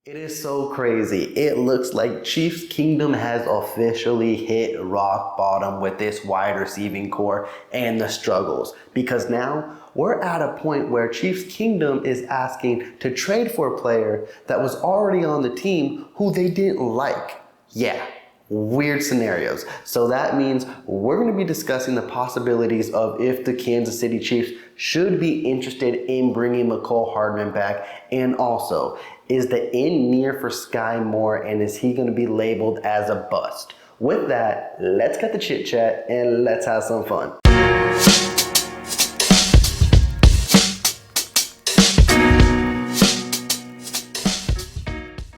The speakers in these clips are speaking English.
It is so crazy. It looks like Chiefs Kingdom has officially hit rock bottom with this wide receiving core and the struggles, because now we're at a point where Chiefs Kingdom is asking to trade for a player that was already on the team who they didn't like. Yeah. Weird scenarios. So that means we're going to be discussing the possibilities of if the Kansas City Chiefs should be interested in bringing Mecole Hardman back, and also, is the end near for Skyy Moore, and is he going to be labeled as a bust? With that, let's get the chit chat and let's have some fun.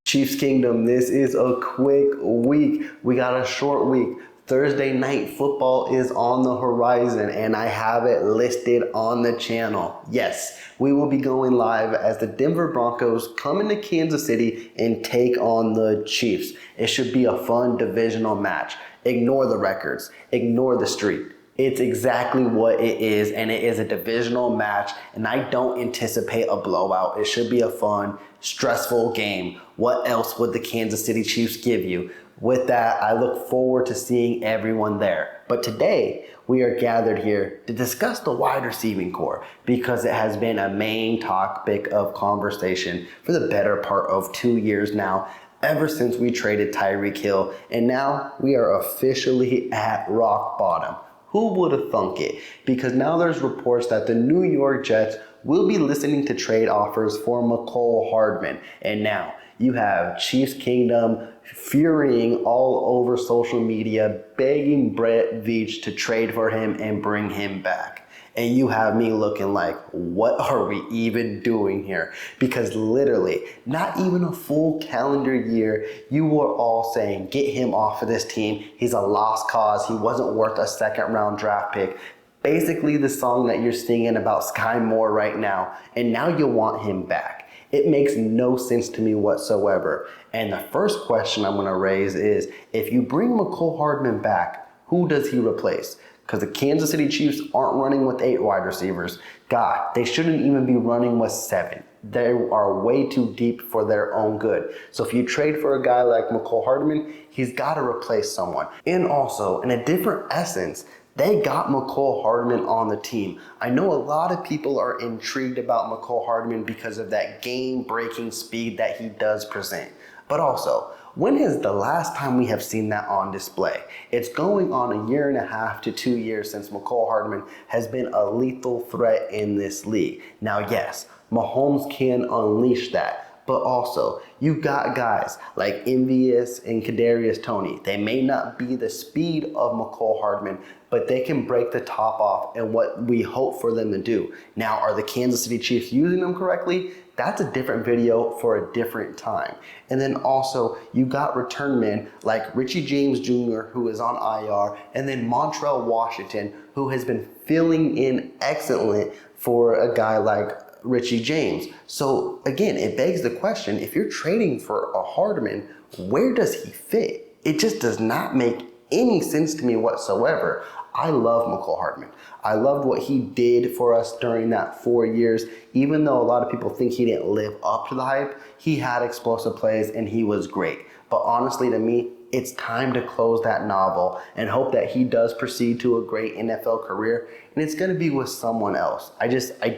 Chiefs Kingdom, this is a quick week. We got a short week. Thursday night football is on the horizon and I have it listed on the channel. Yes, we will be going live as the Denver Broncos come into Kansas City and take on the Chiefs. It should be a fun divisional match. Ignore the records, ignore the streak. It's exactly what it is, and it is a divisional match, and I don't anticipate a blowout. It should be a fun, stressful game. What else would the Kansas City Chiefs give you? With that, I look forward to seeing everyone there. But today, we are gathered here to discuss the wide receiving core because it has been a main topic of conversation for the better part of 2 years now, ever since we traded Tyreek Hill, and now we are officially at rock bottom. Who would have thunk it? Because now there's reports that the New York Jets will be listening to trade offers for Mecole Hardman. And now you have Chiefs Kingdom furying all over social media, begging Brett Veach to trade for him and bring him back. And you have me looking like, what are we even doing here? Because literally, not even a full calendar year, you were all saying, get him off of this team. He's a lost cause. He wasn't worth a second-round draft pick. Basically the song that you're singing about Skyy Moore right now, and now you want him back. It makes no sense to me whatsoever. And the first question I'm going to raise is, if you bring Mecole Hardman back, who does he replace? Because the Kansas City Chiefs aren't running with 8 wide receivers. God, they shouldn't even be running with 7. They are way too deep for their own good. So if you trade for a guy like Mecole Hardman, he's got to replace someone. And also, in a different essence, they got Mecole Hardman on the team. I know a lot of people are intrigued about Mecole Hardman because of that game-breaking speed that he does present. But also, when is the last time we have seen that on display? It's going on 1.5 to 2 years since Mecole Hardman has been a lethal threat in this league. Now, yes, Mahomes can unleash that. But also, you got guys like MVS and Kadarius Toney. They may not be the speed of Mecole Hardman, but they can break the top off and what we hope for them to do. Now, are the Kansas City Chiefs using them correctly? That's a different video for a different time. And then also, you got return men like Richie James Jr., who is on IR, and then Montrell Washington, who has been filling in excellent for a guy like Richie James. So again, it begs the question, if you're trading for a Hardman, where does he fit? It just does not make any sense to me whatsoever. I love Mecole Hardman. I loved what he did for us during that 4 years. Even though a lot of people think he didn't live up to the hype, he had explosive plays and he was great. But honestly, to me, it's time to close that novel and hope that he does proceed to a great NFL career, and it's going to be with someone else. I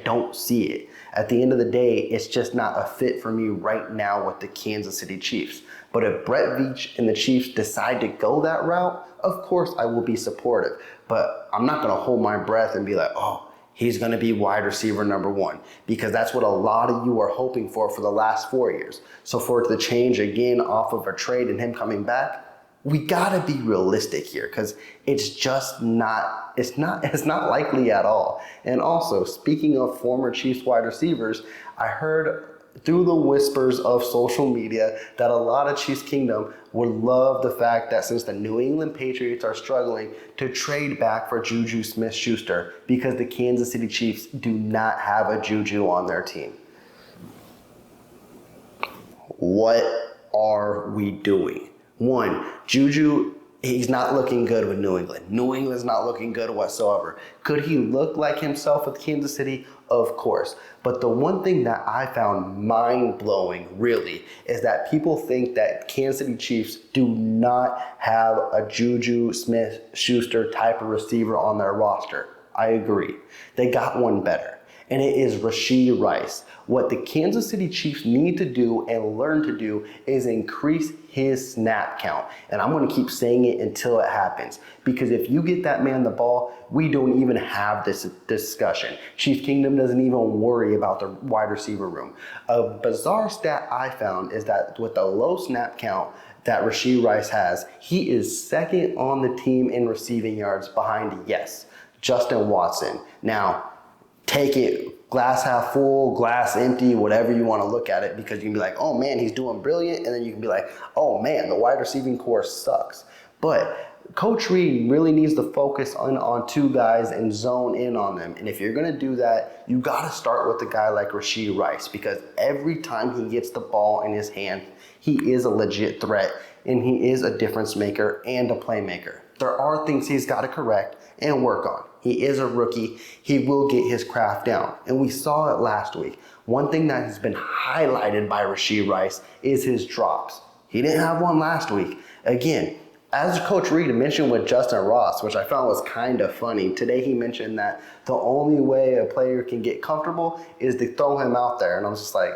don't see it. At the end of the day, it's just not a fit for me right now with the Kansas City Chiefs. But if Brett Veach and the Chiefs decide to go that route, of course I will be supportive. But I'm not going to hold my breath and be like, oh, he's going to be wide receiver number 1, because that's what a lot of you are hoping for the last 4 years. So for it to change again off of a trade and him coming back, we got to be realistic here, because it's just not, it's not likely at all. And also, speaking of former Chiefs wide receivers, I heard through the whispers of social media that a lot of Chiefs Kingdom would love the fact that since the New England Patriots are struggling, to trade back for Juju Smith-Schuster, because the Kansas City Chiefs do not have a Juju on their team. What are we doing? 1, Juju He's not looking good with New England. New England's not looking good whatsoever. Could he look like himself with Kansas City? Of course. But the one thing that I found mind-blowing, really, is that people think that Kansas City Chiefs do not have a Juju Smith-Schuster type of receiver on their roster. I agree. They got one better, and it is Rashod Rice. What the Kansas City Chiefs need to do and learn to do is increase his snap count. And I'm going to keep saying it until it happens. Because if you get that man the ball, we don't even have this discussion. Chiefs Kingdom doesn't even worry about the wide receiver room. A bizarre stat I found is that with the low snap count that Rashod Rice has, he is second on the team in receiving yards behind, yes, Justin Watson. Now, take it glass half full, glass empty, whatever you want to look at it, because you can be like, oh man, he's doing brilliant, and then you can be like, oh man, the wide receiving core sucks. But Coach Reed really needs to focus on two guys and zone in on them. And if you're going to do that, you got to start with a guy like Rashod Rice, because every time he gets the ball in his hand, he is a legit threat, and he is a difference maker and a playmaker. There are things he's got to correct and work on. He is a rookie. He will get his craft down. And we saw it last week. One thing that has been highlighted by Rashod Rice is his drops. He didn't have one last week. Again, as Coach Reed mentioned with Justin Ross, which I found was kind of funny, today he mentioned that the only way a player can get comfortable is to throw him out there. And I was just like,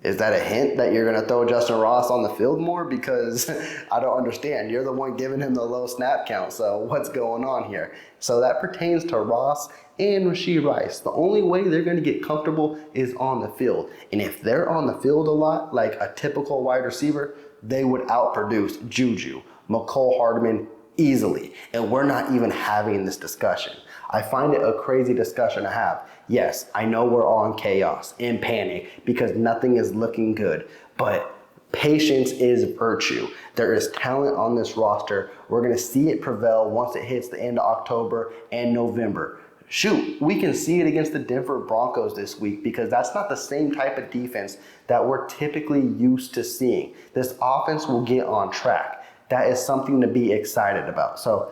is that a hint that you're going to throw Justin Ross on the field more? Because I don't understand. You're the one giving him the low snap count. So what's going on here? So that pertains to Ross and Rashod Rice. The only way they're going to get comfortable is on the field. And if they're on the field a lot, like a typical wide receiver, they would outproduce Juju, Mecole, Hardman easily. And we're not even having this discussion. I find it a crazy discussion to have. Yes, I know we're all in chaos and panic because nothing is looking good, but patience is virtue. There is talent on this roster. We're going to see it prevail once it hits the end of October and November. Shoot, we can see it against the Denver Broncos this week because that's not the same type of defense that we're typically used to seeing. This offense will get on track. That is something to be excited about. So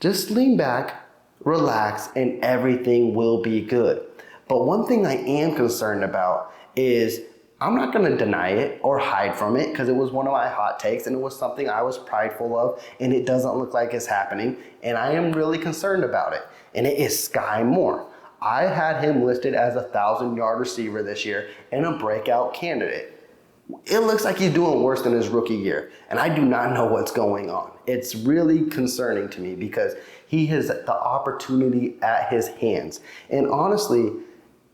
just lean back, relax, and everything will be good. But one thing I am concerned about is I'm not going to deny it or hide from it because it was one of my hot takes and it was something I was prideful of, and it doesn't look like it's happening, and I am really concerned about it, and it is Skyy Moore. I had him listed as a 1,000-yard receiver this year and a breakout candidate. It looks like he's doing worse than his rookie year, and I do not know what's going on. It's really concerning to me because he has the opportunity at his hands. And honestly,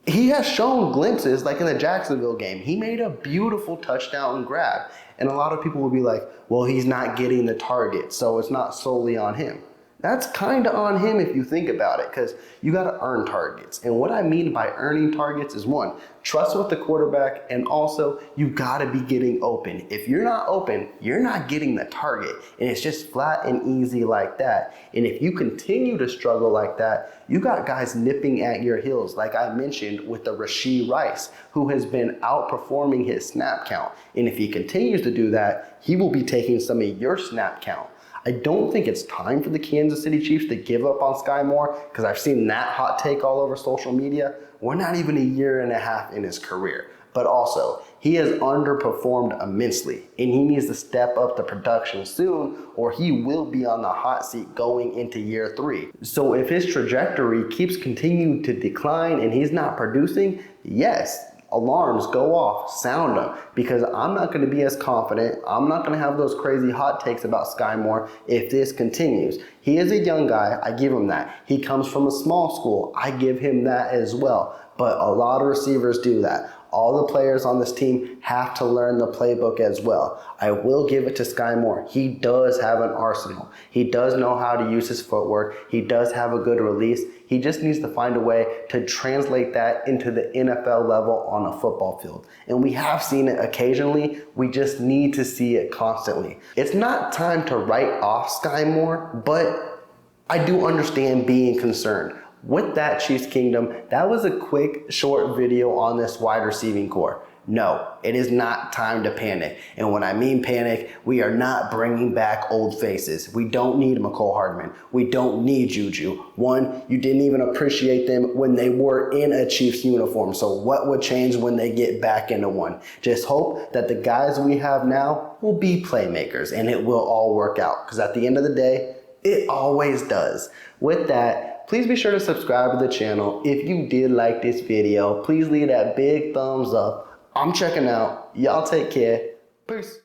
he has shown glimpses, like in the Jacksonville game. He made a beautiful touchdown grab. And a lot of people will be like, well, he's not getting the target, so it's not solely on him. That's kind of on him if you think about it, because you got to earn targets. And what I mean by earning targets is, one, trust with the quarterback, and also you got to be getting open. If you're not open, you're not getting the target. And it's just flat and easy like that. And if you continue to struggle like that, you got guys nipping at your heels, like I mentioned with the Rashod Rice, who has been outperforming his snap count. And if he continues to do that, he will be taking some of your snap count. I don't think it's time for the Kansas City Chiefs to give up on Skyy Moore, because I've seen that hot take all over social media. We're not even a year and a half in his career. But also, he has underperformed immensely, and he needs to step up the production soon, or he will be on the hot seat going into year 3. So if his trajectory keeps continuing to decline and he's not producing, yes, alarms go off, sound them, because I'm not going to be as confident. I'm not going to have those crazy hot takes about Skyy Moore if this continues. He is a young guy. I give him that. He comes from a small school. I give him that as well. But a lot of receivers do that. All the players on this team have to learn the playbook as well. I will give it to Skyy Moore. He does have an arsenal. He does know how to use his footwork. He does have a good release. He just needs to find a way to translate that into the NFL level on a football field. And we have seen it occasionally. We just need to see it constantly. It's not time to write off Skyy Moore, but I do understand being concerned. With that, Chiefs Kingdom, that was a quick, short video on this wide receiving core. No, it is not time to panic. And when I mean panic, we are not bringing back old faces. We don't need Mecole Hardman. We don't need Juju. One, you didn't even appreciate them when they were in a Chiefs uniform. So what would change when they get back into one? Just hope that the guys we have now will be playmakers and it will all work out. Because at the end of the day, it always does. With that, please be sure to subscribe to the channel. If you did like this video, please leave that big thumbs up. I'm checking out. Y'all take care. Peace.